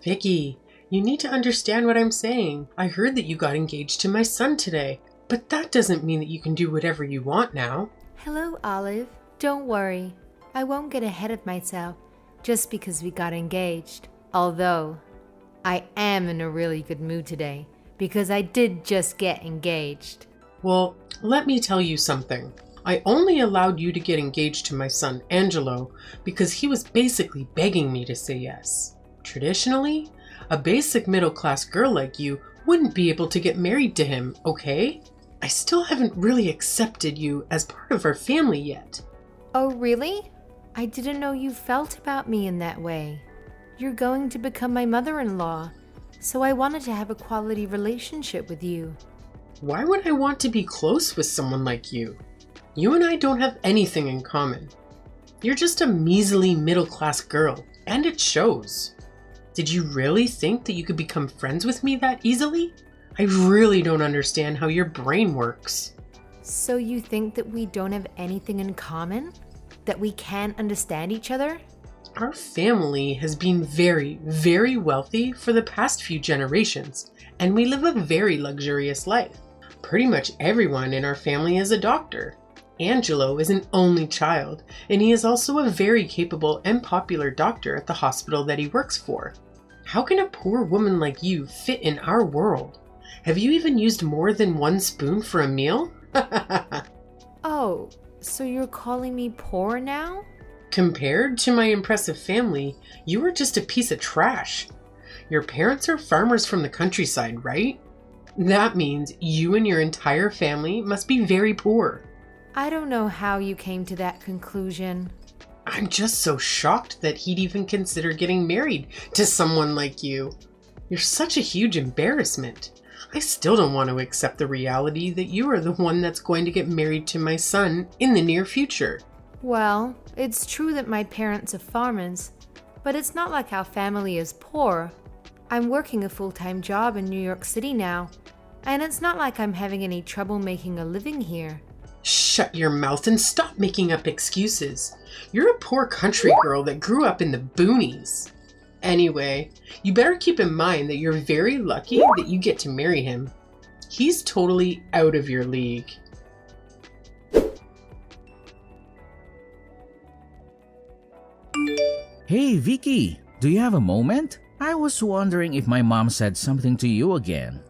Vicky, you need to understand what I'm saying. I heard that you got engaged to my son today, but that doesn't mean that you can do whatever you want now. Hello, Olive. Don't worry. I won't get ahead of myself just because we got engaged. Although, I am in a really good mood today because I did just get engaged. Well, let me tell you something. I only allowed you to get engaged to my son, Angelo, because he was basically begging me to say yes. Traditionally, a basic middle-class girl like you wouldn't be able to get married to him, okay? I still haven't really accepted you as part of our family yet. Oh, really? I didn't know you felt about me in that way. You're going to become my mother-in-law, so I wanted to have a quality relationship with you. Why would I want to be close with someone like you? You and I don't have anything in common. You're just a measly middle-class girl, and it shows. Did you really think that you could become friends with me that easily? I really don't understand how your brain works. So you think that we don't have anything in common? That we can't understand each other? Our family has been very, very wealthy for the past few generations, and we live a very luxurious life. Pretty much everyone in our family is a doctor. Angelo is an only child, and he is also a very capable and popular doctor at the hospital that he works for. How can a poor woman like you fit in our world? Have you even used more than one spoon for a meal? Oh, so you're calling me poor now? Compared to my impressive family, you are just a piece of trash. Your parents are farmers from the countryside, right? That means you and your entire family must be very poor. I don't know how you came to that conclusion. I'm just so shocked that he'd even consider getting married to someone like you. You're such a huge embarrassment. I still don't want to accept the reality that you are the one that's going to get married to my son in the near future. Well, it's true that my parents are farmers, but it's not like our family is poor. I'm working a full-time job in New York City now, and it's not like I'm having any trouble making a living here. Shut your mouth and stop making up excuses. You're a poor country girl that grew up in the boonies. Anyway, you better keep in mind that you're very lucky that you get to marry him. He's totally out of your league. Hey Vicky, do you have a moment? I was wondering if my mom said something to you again.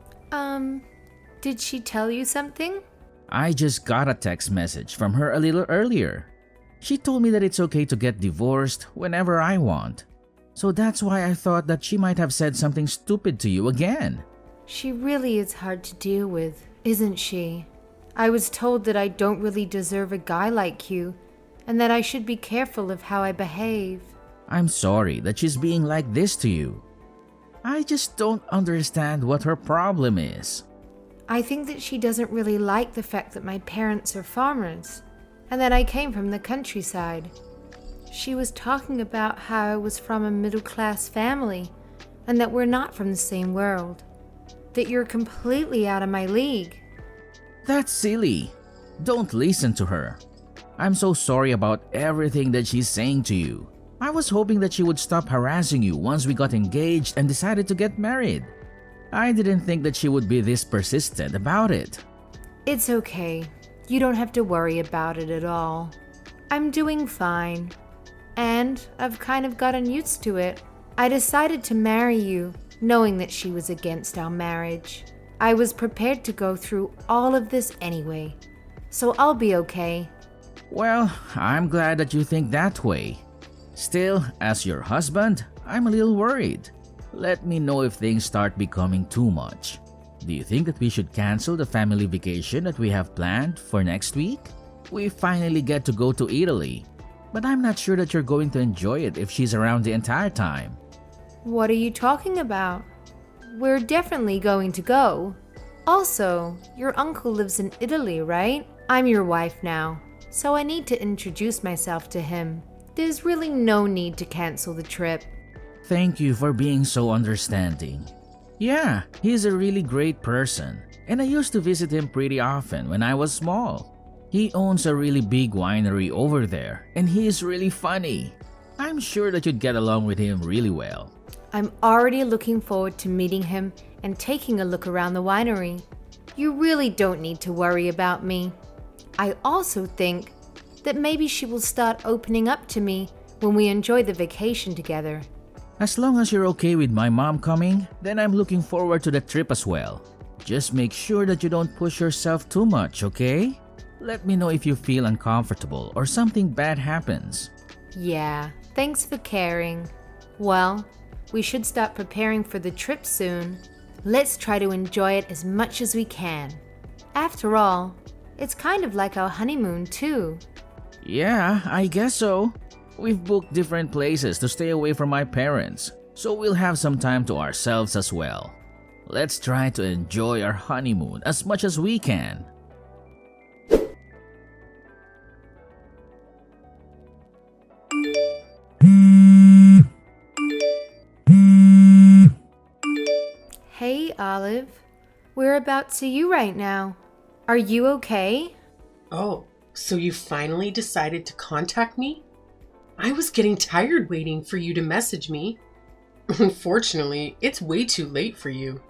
Did she tell you something? I just got a text message from her a little earlier. She told me that it's okay to get divorced whenever I want. So that's why I thought that she might have said something stupid to you again. She really is hard to deal with, isn't she? I was told that I don't really deserve a guy like you, and that I should be careful of how I behave. I'm sorry that she's being like this to you. I just don't understand what her problem is. I think that she doesn't really like the fact that my parents are farmers, and that I came from the countryside. She was talking about how I was from a middle-class family, and that we're not from the same world. That you're completely out of my league. That's silly. Don't listen to her. I'm so sorry about everything that she's saying to you. I was hoping that she would stop harassing you once we got engaged and decided to get married. I didn't think that she would be this persistent about it. It's okay. You don't have to worry about it at all. I'm doing fine. And I've kind of gotten used to it. I decided to marry you, knowing that she was against our marriage. I was prepared to go through all of this anyway. So I'll be okay. Well, I'm glad that you think that way. Still, as your husband, I'm a little worried. Let me know if things start becoming too much. Do you think that we should cancel the family vacation that we have planned for next week? We finally get to go to Italy, but I'm not sure that you're going to enjoy it if she's around the entire time. What are you talking about? We're definitely going to go. Also, your uncle lives in Italy, right? I'm your wife now, so I need to introduce myself to him. There's really no need to cancel the trip. Thank you for being so understanding. Yeah, he's a really great person, and I used to visit him pretty often when I was small. He owns a really big winery over there, and he is really funny. I'm sure that you'd get along with him really well. I'm already looking forward to meeting him and taking a look around the winery. You really don't need to worry about me. I also think that maybe she will start opening up to me when we enjoy the vacation together. As long as you're okay with my mom coming, then I'm looking forward to the trip as well. Just make sure that you don't push yourself too much, okay? Let me know if you feel uncomfortable or something bad happens. Yeah, thanks for caring. Well, we should start preparing for the trip soon. Let's try to enjoy it as much as we can. After all, it's kind of like our honeymoon too. Yeah, I guess so. We've booked different places to stay away from my parents, so we'll have some time to ourselves as well. Let's try to enjoy our honeymoon as much as we can. Hey, Olive. Whereabouts are you right now? Are you okay? Oh, so you finally decided to contact me? I was getting tired waiting for you to message me. Unfortunately, it's way too late for you.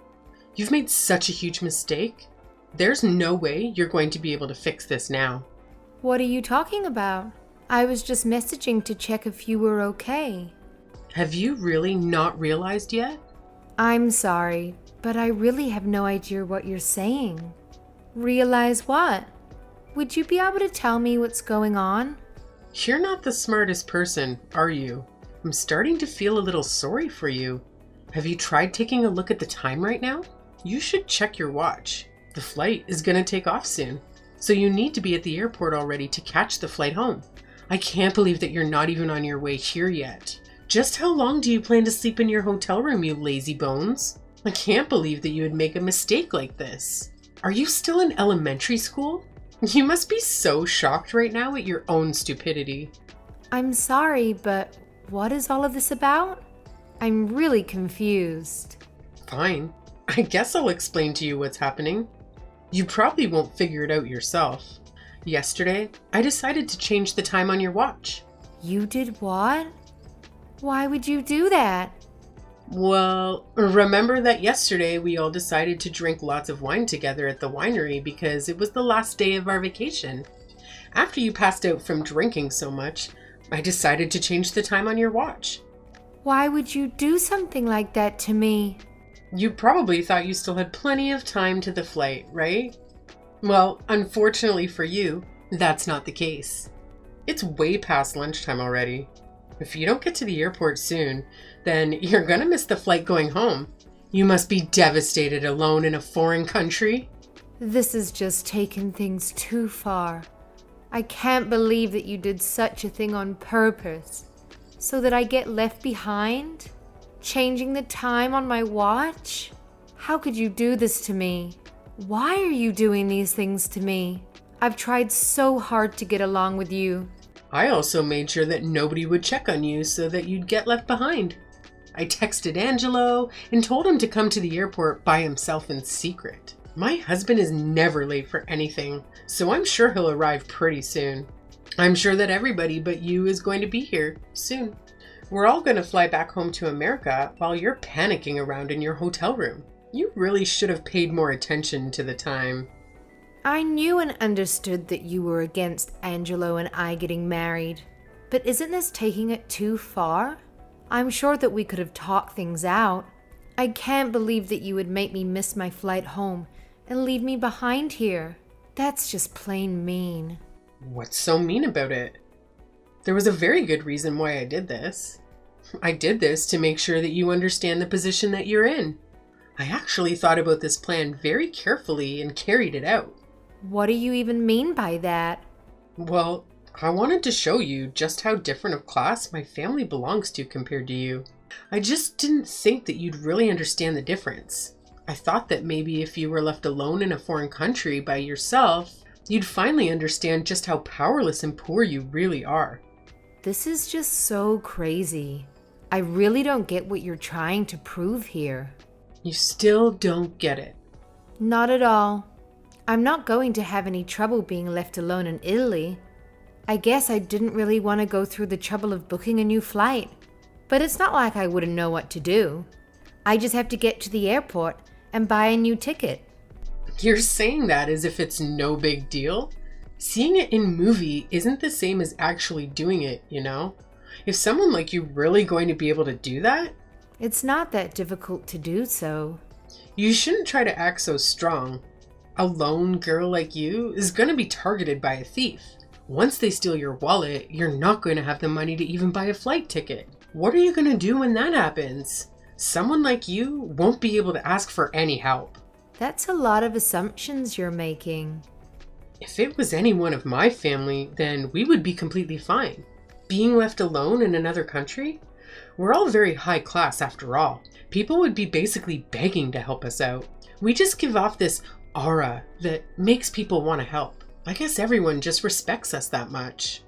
You've made such a huge mistake. There's no way you're going to be able to fix this now. What are you talking about? I was just messaging to check if you were okay. Have you really not realized yet? I'm sorry, but I really have no idea what you're saying. Realize what? Would you be able to tell me what's going on? You're not the smartest person, are you? I'm starting to feel a little sorry for you. Have you tried taking a look at the time right now? You should check your watch. The flight is going to take off soon, so you need to be at the airport already to catch the flight home. I can't believe that you're not even on your way here yet. Just how long do you plan to sleep in your hotel room, you lazy bones? I can't believe that you would make a mistake like this. Are you still in elementary school? You must be so shocked right now at your own stupidity. I'm sorry, but what is all of this about? I'm really confused. Fine. I guess I'll explain to you what's happening. You probably won't figure it out yourself. Yesterday, I decided to change the time on your watch. You did what? Why would you do that? Well, remember that yesterday we all decided to drink lots of wine together at the winery because it was the last day of our vacation. After you passed out from drinking so much, I decided to change the time on your watch. Why would you do something like that to me? You probably thought you still had plenty of time to the flight, right? Well, unfortunately for you, that's not the case. It's way past lunchtime already. If you don't get to the airport soon, then you're gonna miss the flight going home. You must be devastated alone in a foreign country. This has just taken things too far. I can't believe that you did such a thing on purpose. So that I get left behind? Changing the time on my watch? How could you do this to me? Why are you doing these things to me? I've tried so hard to get along with you. I also made sure that nobody would check on you so that you'd get left behind. I texted Angelo and told him to come to the airport by himself in secret. My husband is never late for anything, so I'm sure he'll arrive pretty soon. I'm sure that everybody but you is going to be here soon. We're all going to fly back home to America while you're panicking around in your hotel room. You really should have paid more attention to the time. I knew and understood that you were against Angelo and I getting married. But isn't this taking it too far? I'm sure that we could have talked things out. I can't believe that you would make me miss my flight home and leave me behind here. That's just plain mean. What's so mean about it? There was a very good reason why I did this. I did this to make sure that you understand the position that you're in. I actually thought about this plan very carefully and carried it out. What do you even mean by that? Well, I wanted to show you just how different of class my family belongs to compared to you. I just didn't think that you'd really understand the difference. I thought that maybe if you were left alone in a foreign country by yourself, you'd finally understand just how powerless and poor you really are. This is just so crazy. I really don't get what you're trying to prove here. You still don't get it. Not at all. I'm not going to have any trouble being left alone in Italy. I guess I didn't really want to go through the trouble of booking a new flight. But it's not like I wouldn't know what to do. I just have to get to the airport and buy a new ticket. You're saying that as if it's no big deal? Seeing it in movie isn't the same as actually doing it, you know? Is someone like you really going to be able to do that? It's not that difficult to do so. You shouldn't try to act so strong. A lone girl like you is going to be targeted by a thief. Once they steal your wallet, you're not going to have the money to even buy a flight ticket. What are you going to do when that happens? Someone like you won't be able to ask for any help. That's a lot of assumptions you're making. If it was anyone of my family, then we would be completely fine. Being left alone in another country? We're all very high class after all. People would be basically begging to help us out. We just give off this aura that makes people want to help. I guess everyone just respects us that much.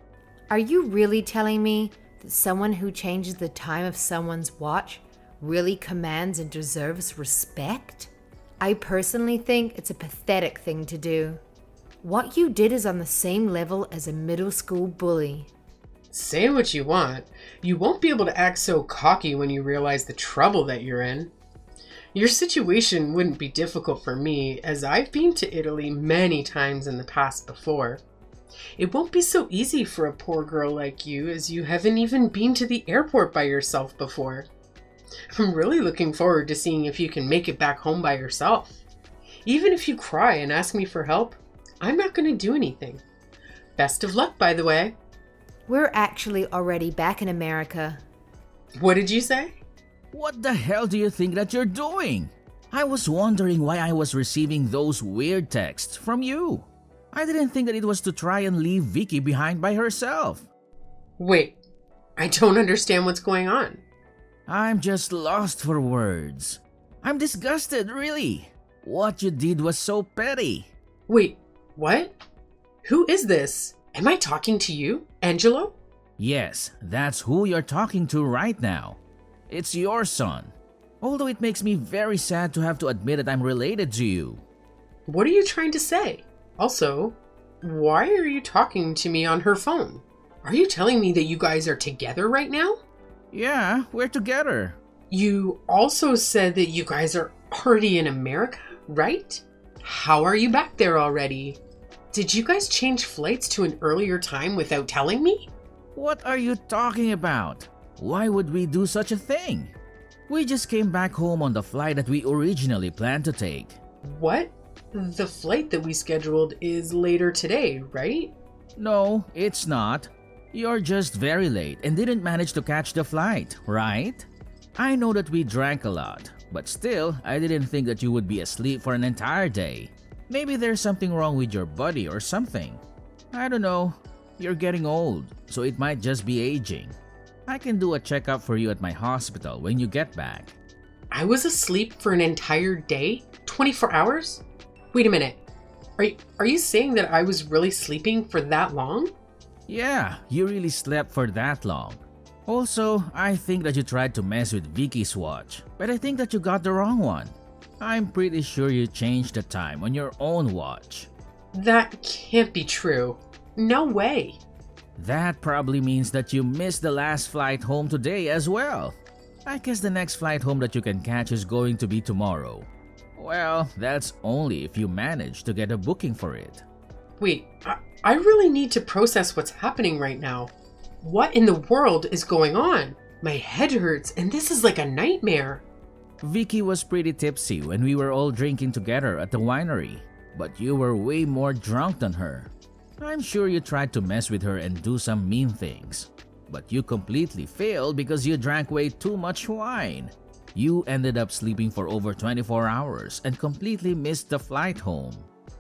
Are you really telling me that someone who changes the time of someone's watch really commands and deserves respect? I personally think it's a pathetic thing to do. What you did is on the same level as a middle school bully. Say what you want. You won't be able to act so cocky when you realize the trouble that you're in. Your situation wouldn't be difficult for me, as I've been to Italy many times in the past before. It won't be so easy for a poor girl like you, as you haven't even been to the airport by yourself before. I'm really looking forward to seeing if you can make it back home by yourself. Even if you cry and ask me for help, I'm not going to do anything. Best of luck, by the way. We're actually already back in America. What did you say? What the hell do you think that you're doing? I was wondering why I was receiving those weird texts from you. I didn't think that it was to try and leave Vicky behind by herself. Wait, I don't understand what's going on. I'm just lost for words. I'm disgusted, really. What you did was so petty. Wait, what? Who is this? Am I talking to you, Angelo? Yes, that's who you're talking to right now. It's your son. Although it makes me very sad to have to admit that I'm related to you. What are you trying to say? Also, why are you talking to me on her phone? Are you telling me that you guys are together right now? Yeah, we're together. You also said that you guys are already in America, right? How are you back there already? Did you guys change flights to an earlier time without telling me? What are you talking about? Why would we do such a thing? We just came back home on the flight that we originally planned to take. What? The flight that we scheduled is later today, right? No, it's not. You're just very late and didn't manage to catch the flight, right? I know that we drank a lot, but still, I didn't think that you would be asleep for an entire day. Maybe there's something wrong with your body or something. I don't know. You're getting old, so it might just be aging. I can do a checkup for you at my hospital when you get back. I was asleep for an entire day? 24 hours? Wait a minute. Are you saying that I was really sleeping for that long? Yeah, you really slept for that long. Also, I think that you tried to mess with Vicky's watch, but I think that you got the wrong one. I'm pretty sure you changed the time on your own watch. That can't be true. No way. That probably means that you missed the last flight home today as well. I guess the next flight home that you can catch is going to be tomorrow. Well, that's only if you manage to get a booking for it. Wait, I really need to process what's happening right now. What in the world is going on? My head hurts and this is like a nightmare. Vicky was pretty tipsy when we were all drinking together at the winery, but you were way more drunk than her. I'm sure you tried to mess with her and do some mean things, but you completely failed because you drank way too much wine. You ended up sleeping for over 24 hours and completely missed the flight home.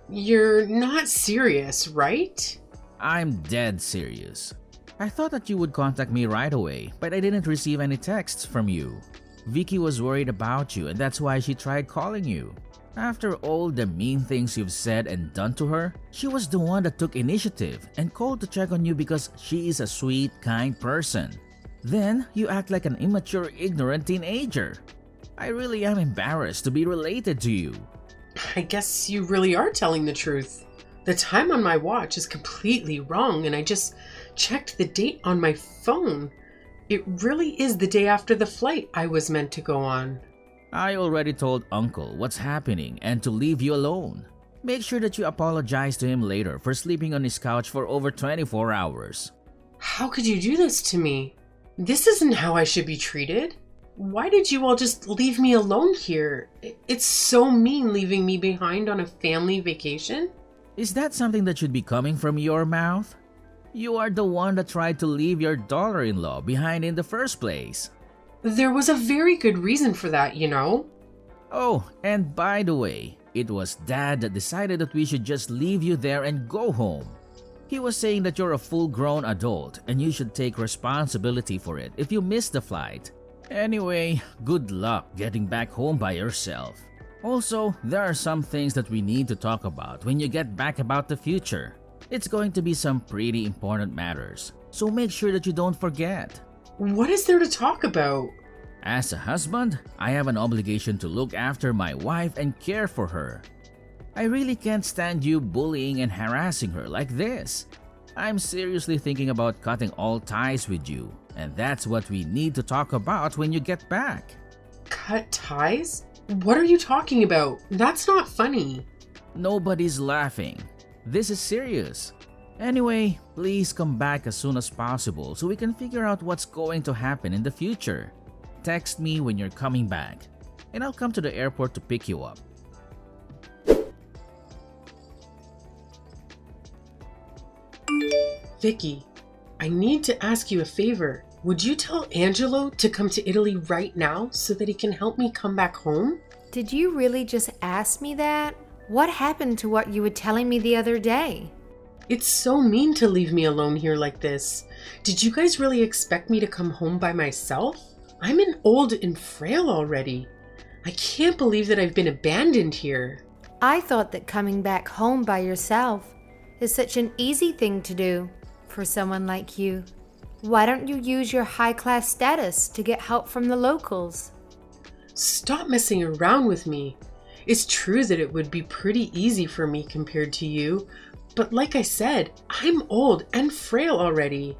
You're not serious, right? I'm dead serious. I thought that you would contact me right away, but I didn't receive any texts from you. Vicky was worried about you and that's why she tried calling you. After all the mean things you've said and done to her, she was the one that took initiative and called to check on you because she is a sweet, kind person. Then you act like an immature, ignorant teenager. I really am embarrassed to be related to you. I guess you really are telling the truth. The time on my watch is completely wrong and I just checked the date on my phone. It really is the day after the flight I was meant to go on. I already told Uncle what's happening and to leave you alone. Make sure that you apologize to him later for sleeping on his couch for over 24 hours. How could you do this to me? This isn't how I should be treated. Why did you all just leave me alone here? It's so mean leaving me behind on a family vacation. Is that something that should be coming from your mouth? You are the one that tried to leave your daughter-in-law behind in the first place. There was a very good reason for that, you know. Oh, and by the way, it was Dad that decided that we should just leave you there and go home. He was saying that you're a full-grown adult and you should take responsibility for it if you miss the flight. Anyway, good luck getting back home by yourself. Also, there are some things that we need to talk about when you get back about the future. It's going to be some pretty important matters, so make sure that you don't forget. What is there to talk about? As a husband, I have an obligation to look after my wife and care for her. I really can't stand you bullying and harassing her like this. I'm seriously thinking about cutting all ties with you, and that's what we need to talk about when you get back. Cut ties? What are you talking about? That's not funny. Nobody's laughing. This is serious. Anyway, please come back as soon as possible so we can figure out what's going to happen in the future. Text me when you're coming back, and I'll come to the airport to pick you up. Vicky, I need to ask you a favor. Would you tell Angelo to come to Italy right now so that he can help me come back home? Did you really just ask me that? What happened to what you were telling me the other day? It's so mean to leave me alone here like this. Did you guys really expect me to come home by myself? I'm an old and frail already. I can't believe that I've been abandoned here. I thought that coming back home by yourself is such an easy thing to do for someone like you. Why don't you use your high-class status to get help from the locals? Stop messing around with me. It's true that it would be pretty easy for me compared to you, but like I said, I'm old and frail already.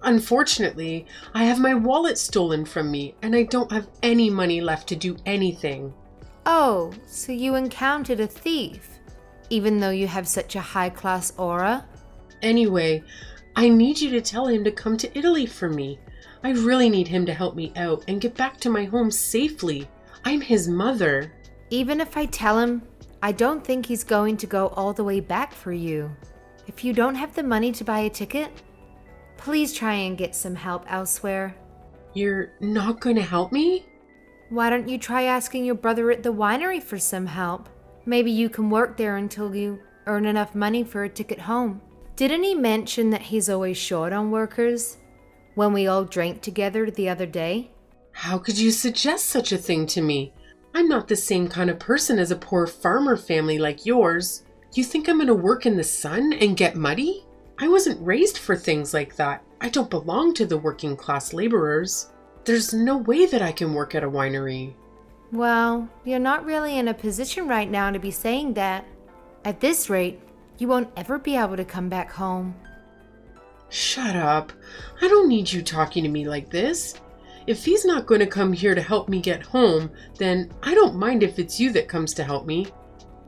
Unfortunately, I have my wallet stolen from me and I don't have any money left to do anything. Oh, so you encountered a thief, even though you have such a high-class aura? Anyway, I need you to tell him to come to Italy for me. I really need him to help me out and get back to my home safely. I'm his mother. Even if I tell him, I don't think he's going to go all the way back for you. If you don't have the money to buy a ticket, please try and get some help elsewhere. You're not going to help me? Why don't you try asking your brother at the winery for some help? Maybe you can work there until you earn enough money for a ticket home. Didn't he mention that he's always short on workers when we all drank together the other day? How could you suggest such a thing to me? I'm not the same kind of person as a poor farmer family like yours. You think I'm going to work in the sun and get muddy? I wasn't raised for things like that. I don't belong to the working class laborers. There's no way that I can work at a winery. Well, you're not really in a position right now to be saying that. At this rate, you won't ever be able to come back home. Shut up. I don't need you talking to me like this. If he's not going to come here to help me get home, then I don't mind if it's you that comes to help me.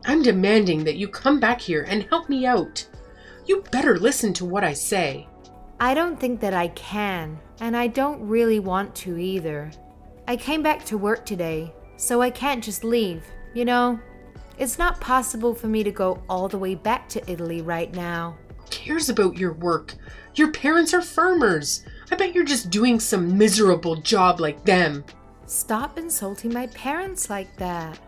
I'm demanding that you come back here and help me out. You better listen to what I say. I don't think that I can, and I don't really want to either. I came back to work today, so I can't just leave, you know? It's not possible for me to go all the way back to Italy right now. Who cares about your work? Your parents are farmers. I bet you're just doing some miserable job like them. Stop insulting my parents like that.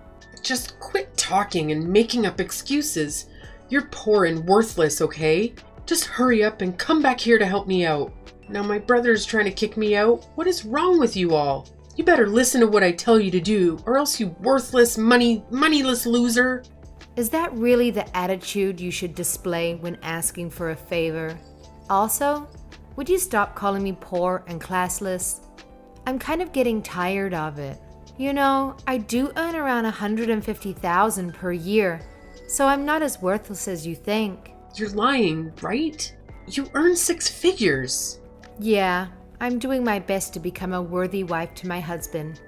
Just quit talking and making up excuses. You're poor and worthless, okay? Just hurry up and come back here to help me out. Now my brother's trying to kick me out. What is wrong with you all? You better listen to what I tell you to do, or else you worthless, moneyless loser. Is that really the attitude you should display when asking for a favor? Also, would you stop calling me poor and classless? I'm kind of getting tired of it. You know, I do earn around $150,000 per year, so I'm not as worthless as you think. You're lying, right? You earn 6 figures. Yeah, I'm doing my best to become a worthy wife to my husband.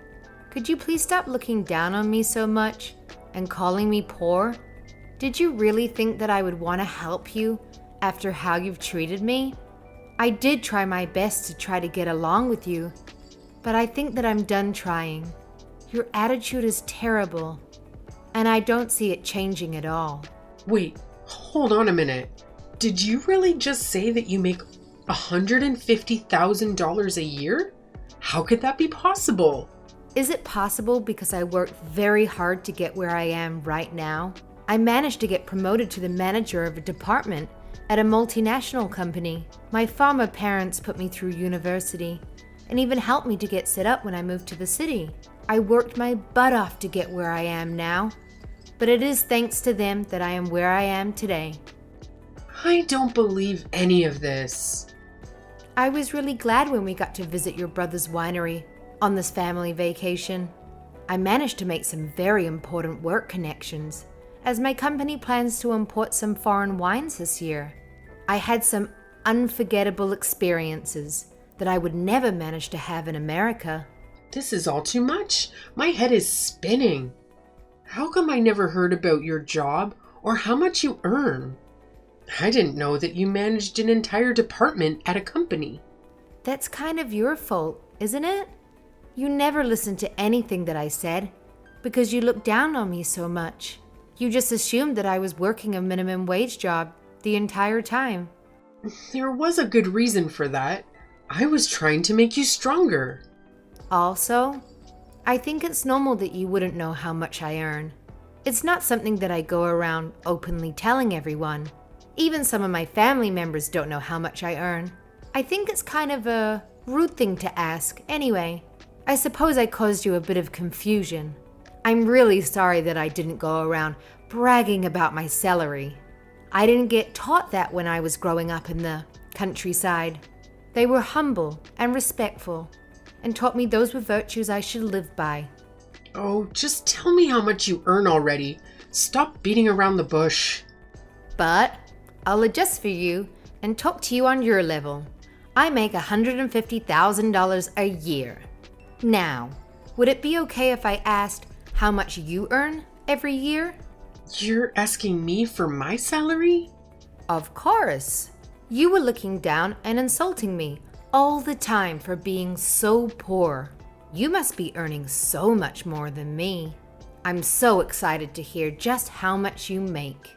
Could you please stop looking down on me so much and calling me poor? Did you really think that I would want to help you after how you've treated me? I did try my best to try to get along with you, but I think that I'm done trying. Your attitude is terrible, and I don't see it changing at all. Wait, hold on a minute. Did you really just say that you make $150,000 a year? How could that be possible? Is it possible because I worked very hard to get where I am right now? I managed to get promoted to the manager of a department at a multinational company. My former parents put me through university and even helped me to get set up when I moved to the city. I worked my butt off to get where I am now, but it is thanks to them that I am where I am today. I don't believe any of this. I was really glad when we got to visit your brother's winery on this family vacation. I managed to make some very important work connections, as my company plans to import some foreign wines this year. I had some unforgettable experiences that I would never manage to have in America. This is all too much. My head is spinning. How come I never heard about your job or how much you earn? I didn't know that you managed an entire department at a company. That's kind of your fault, isn't it? You never listened to anything that I said because you looked down on me so much. You just assumed that I was working a minimum wage job the entire time. There was a good reason for that. I was trying to make you stronger. Also, I think it's normal that you wouldn't know how much I earn. It's not something that I go around openly telling everyone. Even some of my family members don't know how much I earn. I think it's kind of a rude thing to ask anyway. I suppose I caused you a bit of confusion. I'm really sorry that I didn't go around bragging about my salary. I didn't get taught that when I was growing up in the countryside. They were humble and respectful and taught me those were virtues I should live by. Oh, just tell me how much you earn already. Stop beating around the bush. But I'll adjust for you and talk to you on your level. I make $150,000 a year. Now, would it be okay if I asked how much you earn every year? You're asking me for my salary? Of course. You were looking down and insulting me all the time for being so poor. You must be earning so much more than me. I'm so excited to hear just how much you make.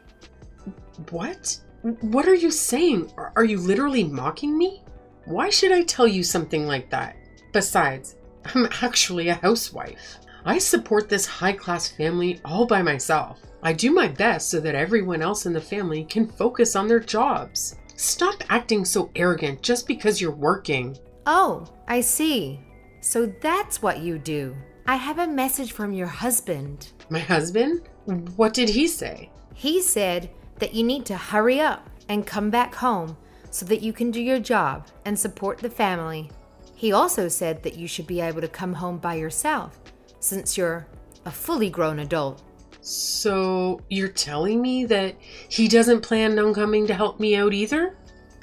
What? What are you saying? Are you literally mocking me? Why should I tell you something like that? Besides, I'm actually a housewife. I support this high-class family all by myself. I do my best so that everyone else in the family can focus on their jobs. Stop acting so arrogant just because you're working. Oh, I see. So that's what you do. I have a message from your husband. My husband? What did he say? He said that you need to hurry up and come back home so that you can do your job and support the family. He also said that you should be able to come home by yourself since you're a fully grown adult. So you're telling me that he doesn't plan on coming to help me out either?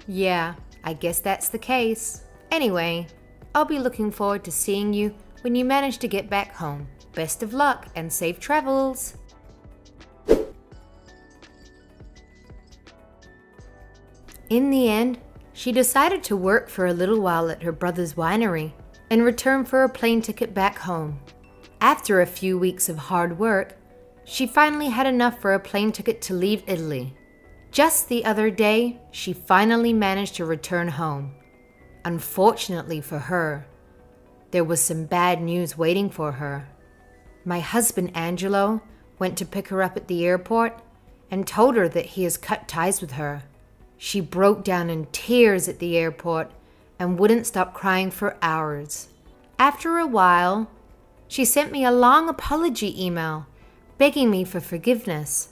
Yeah, I guess that's the case. Anyway, I'll be looking forward to seeing you when you manage to get back home. Best of luck and safe travels. In the end, she decided to work for a little while at her brother's winery in return for a plane ticket back home. After a few weeks of hard work, she finally had enough for a plane ticket to leave Italy. Just the other day, she finally managed to return home. Unfortunately for her, there was some bad news waiting for her. My husband Angelo went to pick her up at the airport and told her that he has cut ties with her. She broke down in tears at the airport and wouldn't stop crying for hours. After a while, she sent me a long apology email begging me for forgiveness.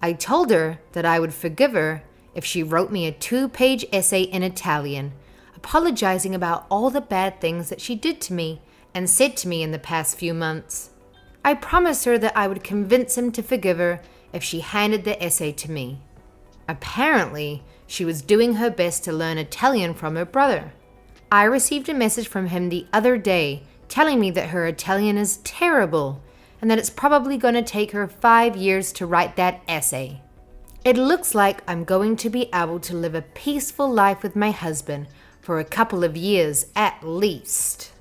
I told her that I would forgive her if she wrote me a 2-page essay in Italian, apologizing about all the bad things that she did to me and said to me in the past few months. I promised her that I would convince him to forgive her if she handed the essay to me. Apparently, she was doing her best to learn Italian from her brother. I received a message from him the other day telling me that her Italian is terrible and that it's probably going to take her 5 years to write that essay. It looks like I'm going to be able to live a peaceful life with my husband for a couple of years at least.